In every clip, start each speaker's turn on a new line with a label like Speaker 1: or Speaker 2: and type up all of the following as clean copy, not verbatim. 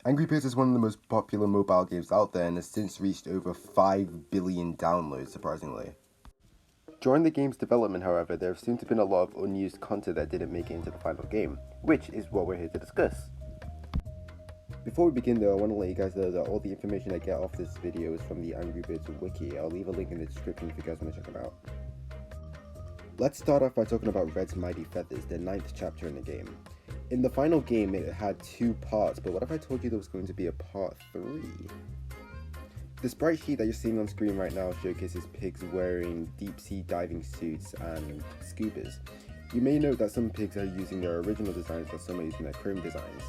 Speaker 1: Angry Birds is one of the most popular mobile games out there and has since reached over 5 billion downloads, surprisingly. During the game's development, however, there seemed to have been a lot of unused content that didn't make it into the final game, which is what we're here to discuss. Before we begin though, I want to let you guys know that all the information I get off this video is from the Angry Birds wiki. I'll leave a link in the description if you guys want to check them out. Let's start off by talking about Red's Mighty Feathers, the 9th chapter in the game. In the final game, it had 2 parts, but what if I told you there was going to be a part 3? The sprite sheet that you're seeing on screen right now showcases pigs wearing deep sea diving suits and scubas. You may note that some pigs are using their original designs while some are using their chrome designs.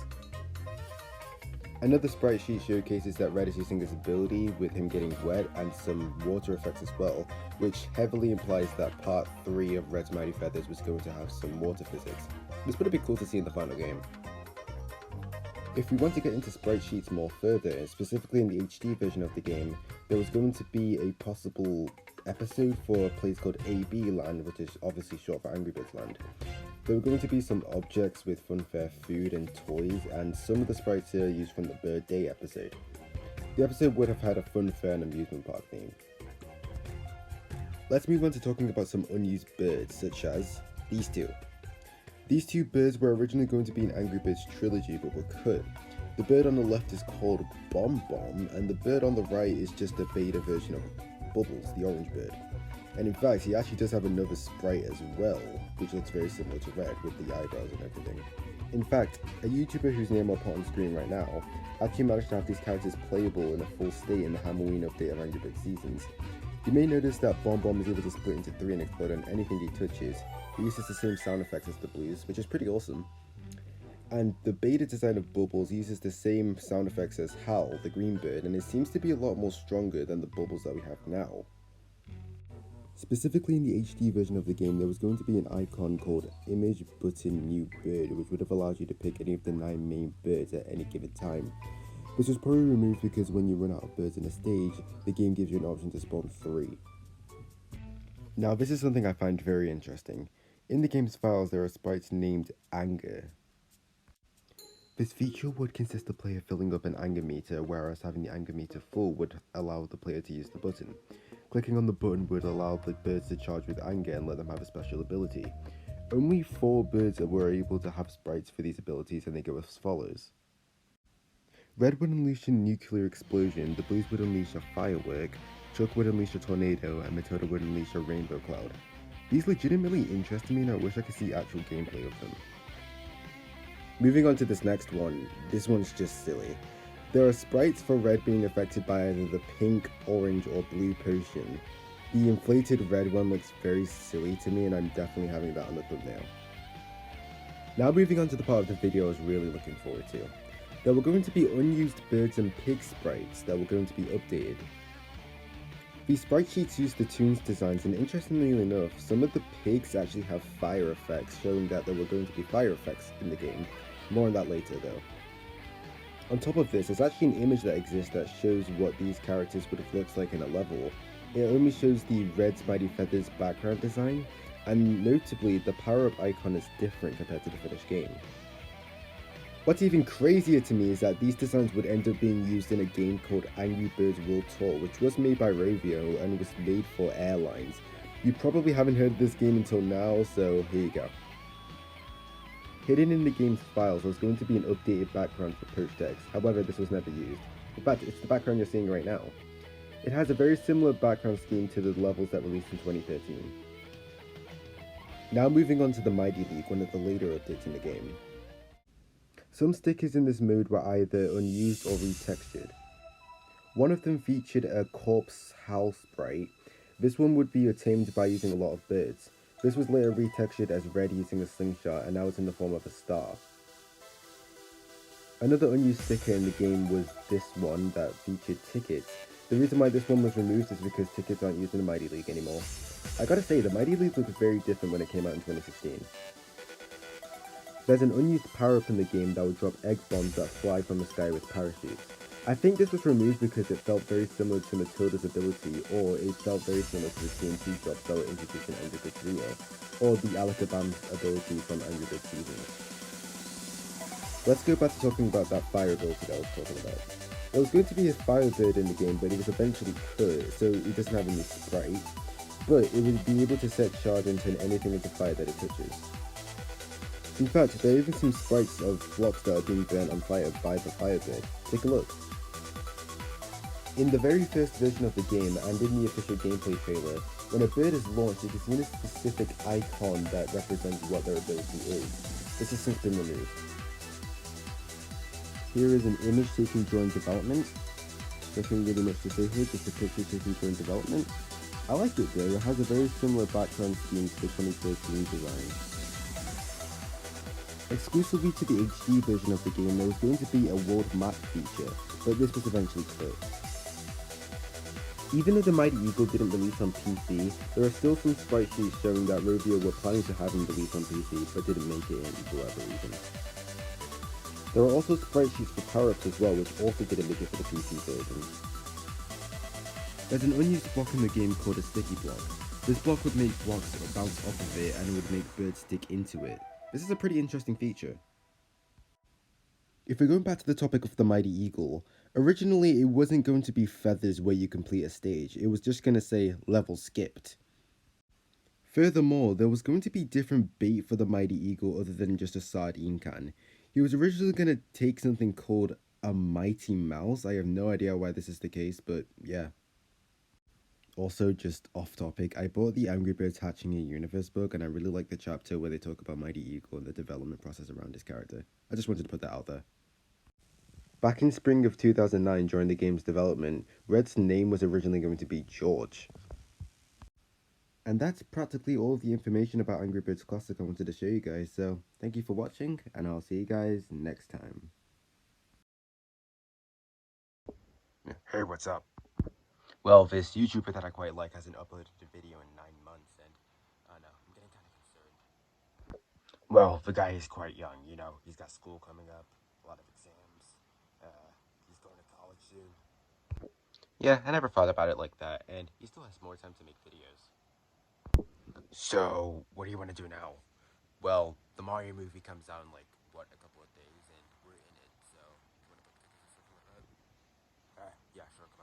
Speaker 1: Another sprite sheet showcases that Red is using this ability with him getting wet and some water effects as well, which heavily implies that part 3 of Red's Mighty Feathers was going to have some water physics. This would have been cool to see in the final game. If we want to get into sprite sheets more further, specifically in the HD version of the game, there was going to be a possible episode for a place called AB Land, which is obviously short for Angry Birds Land. There were going to be some objects with funfair food and toys, and some of the sprites are used from the Bird Day episode. The episode would have had a funfair and amusement park theme. Let's move on to talking about some unused birds, such as these two. These 2 birds were originally going to be in Angry Birds trilogy but were cut. The bird on the left is called Bomb Bomb, and the bird on the right is just a beta version of Bubbles, the orange bird. And in fact, he actually does have another sprite as well, which looks very similar to Red with the eyebrows and everything. In fact, a YouTuber whose name I'll put on screen right now actually managed to have these characters playable in a full state in the Halloween update of Angry Birds Seasons. You may notice that Bomb Bomb is able to split into 3 and explode on anything he touches. He uses the same sound effects as the blues, which is pretty awesome. And the beta design of Bubbles uses the same sound effects as Hal, the green bird, and it seems to be a lot more stronger than the Bubbles that we have now. Specifically in the HD version of the game, there was going to be an icon called Image Button New Bird, which would have allowed you to pick any of the 9 main birds at any given time. This was probably removed because when you run out of birds in a stage, the game gives you an option to spawn 3. Now this is something I find very interesting. In the game's files there are sprites named Anger. This feature would consist of the player filling up an anger meter, whereas having the anger meter full would allow the player to use the button. Clicking on the button would allow the birds to charge with anger and let them have a special ability. Only 4 birds were able to have sprites for these abilities, and they go as follows. Red would unleash a nuclear explosion, the blues would unleash a firework, Chuck would unleash a tornado, and Matilda would unleash a rainbow cloud. These legitimately interest me and I wish I could see actual gameplay of them. Moving on to this next one, this one's just silly. There are sprites for Red being affected by either the pink, orange, or blue potion. The inflated red one looks very silly to me and I'm definitely having that on the thumbnail. Now moving on to the part of the video I was really looking forward to. There were going to be unused birds and pig sprites that were going to be updated. These sprite sheets use the Toons designs, and interestingly enough, some of the pigs actually have fire effects, showing that there were going to be fire effects in the game. More on that later though. On top of this, there's actually an image that exists that shows what these characters would have looked like in a level. It only shows the Red's Mighty Feathers background design, and notably the power-up icon is different compared to the finished game. What's even crazier to me is that these designs would end up being used in a game called Angry Birds World Tour, which was made by Rovio and was made for airlines. You probably haven't heard of this game until now, so here you go. Hidden in the game's files was going to be an updated background for Poached Eggs, however this was never used. In fact, it's the background you're seeing right now. It has a very similar background scheme to the levels that released in 2013. Now moving on to the Mighty League, one of the later updates in the game. Some stickers in this mode were either unused or retextured. One of them featured a corpse Hal sprite. This one would be obtained by using a lot of birds. This was later retextured as Red using a slingshot, and now it's in the form of a star. Another unused sticker in the game was this one that featured tickets. The reason why this one was removed is because tickets aren't used in the Mighty League anymore. I gotta say, the Mighty League looked very different when it came out in 2016. There's an unused power-up in the game that would drop egg bombs that fly from the sky with parachutes. I think this was removed because it felt very similar to Matilda's ability, or it felt very similar to the TNT drops that were introduced in Angry Birds Rio, or the Alakabam's ability from Angry Birds Seasons. Let's go back to talking about that fire ability that I was talking about. There was going to be a firebird in the game, but it was eventually cut, so it doesn't have any sprite. But it would be able to set charge and turn anything into fire that it touches. In fact, there are even some sprites of blocks that are being burnt on fire by the firebird. Take a look. In the very first version of the game, and in the official gameplay trailer, when a bird is launched, it is in a specific icon that represents what their ability is. This has since been removed. Here is an image taken during development. Nothing really much to say here, just a picture taken during development. I like it though, it has a very similar background scheme to the 2013 design. Exclusively to the HD version of the game, there was going to be a world map feature, but this was eventually cut. Even though the Mighty Eagle didn't release on PC, there are still some sprite sheets showing that Rovio were planning to have him release on PC, but didn't make it in for whatever reason. There are also sprite sheets for power-ups as well, which also didn't make it for the PC version. There's an unused block in the game called a sticky block. This block would make blocks bounce off of it and it would make birds stick into it. This is a pretty interesting feature. If we're going back to the topic of the Mighty Eagle, originally it wasn't going to be feathers where you complete a stage, it was just going to say level skipped. Furthermore, there was going to be different bait for the Mighty Eagle other than just a sardine can. He was originally going to take something called a Mighty Mouse. I have no idea why this is the case, but yeah. Also, just off topic, I bought the Angry Birds Hatching a Universe book and I really like the chapter where they talk about Mighty Eagle and the development process around his character. I just wanted to put that out there. Back in spring of 2009, during the game's development, Red's name was originally going to be George. And that's practically all the information about Angry Birds Classic I wanted to show you guys, so thank you for watching, and I'll see you guys next time.
Speaker 2: Hey, what's up? Well, this YouTuber that I quite like hasn't uploaded a video in 9 months, and I don't know, I'm getting kind of concerned. Well, the guy is quite young, you know, he's got school coming up, a lot of exams, he's going to college soon. Yeah, I never thought about it like that, and he still has more time to make videos. So, what do you want to do now? Well, the Mario movie comes out in like, what, a couple of days, and we're in it, so, you want to put tickets or something like that? Yeah, sure, come on.